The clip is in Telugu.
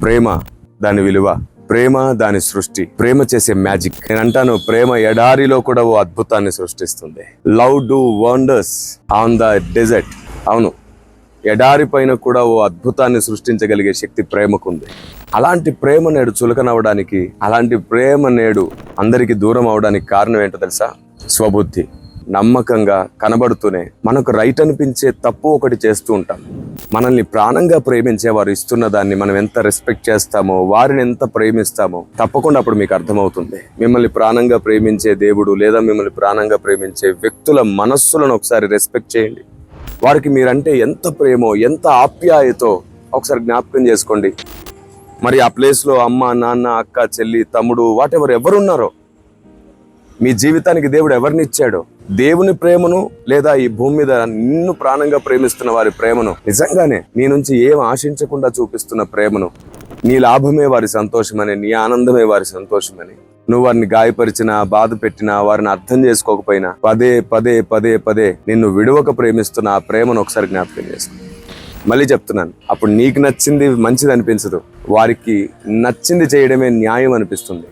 ప్రేమ దాని విలువ, ప్రేమ దాని సృష్టి, ప్రేమ చేసే మ్యాజిక్. నేను అంటాను, ప్రేమ ఎడారిలో కూడా ఓ అద్భుతాన్ని సృష్టిస్తుంది. Love do wonders on the desert. అవును, ఎడారి పైన కూడా ఓ అద్భుతాన్ని సృష్టించగలిగే శక్తి ప్రేమకుంది. అలాంటి ప్రేమ నేడు చులకనవడానికి, అలాంటి ప్రేమ నేడు అందరికి దూరం అవడానికి కారణం ఏంటో తెలుసా? స్వబుద్ధి. నమ్మకంగా కనబడుతూనే మనకు రైట్ అనిపించే తప్పు ఒకటి చేస్తూ ఉంటాం. మనల్ని ప్రాణంగా ప్రేమించే వారు ఇస్తున్న దాన్ని మనం ఎంత రెస్పెక్ట్ చేస్తామో, వారిని ఎంత ప్రేమిస్తామో తప్పకుండా అప్పుడు మీకు అర్థమవుతుంది. మిమ్మల్ని ప్రాణంగా ప్రేమించే దేవుడు లేదా మిమ్మల్ని ప్రాణంగా ప్రేమించే వ్యక్తుల మనస్సులను ఒకసారి రెస్పెక్ట్ చేయండి. వారికి మీరంటే ఎంత ప్రేమో, ఎంత ఆప్యాయతో ఒకసారి జ్ఞాపకం చేసుకోండి. మరి ఆ ప్లేస్లో అమ్మ, నాన్న, అక్క, చెల్లి, తమ్ముడు, వాటెవర్ ఎవరున్నారో, మీ జీవితానికి దేవుడు ఎవరిని ఇచ్చాడో, దేవుని ప్రేమను లేదా ఈ భూమి మీద నిన్ను ప్రాణంగా ప్రేమిస్తున్న వారి ప్రేమను, నిజంగానే నీ నుంచి ఏం ఆశించకుండా చూపిస్తున్న ప్రేమను, నీ లాభమే వారి సంతోషమని, నీ ఆనందమే వారి సంతోషమని, నువ్వు వారిని గాయపరిచినా, బాధ పెట్టినా, వారిని అర్థం చేసుకోకపోయినా పదే పదే పదే పదే నిన్ను విడువక ప్రేమిస్తున్న ఆ ప్రేమను ఒకసారి జ్ఞాపకం చేసుకో. మళ్ళీ చెప్తున్నాను, అప్పుడు నీకు నచ్చింది మంచిది అనిపించదు, వారికి నచ్చింది చేయడమే న్యాయం అనిపిస్తుంది.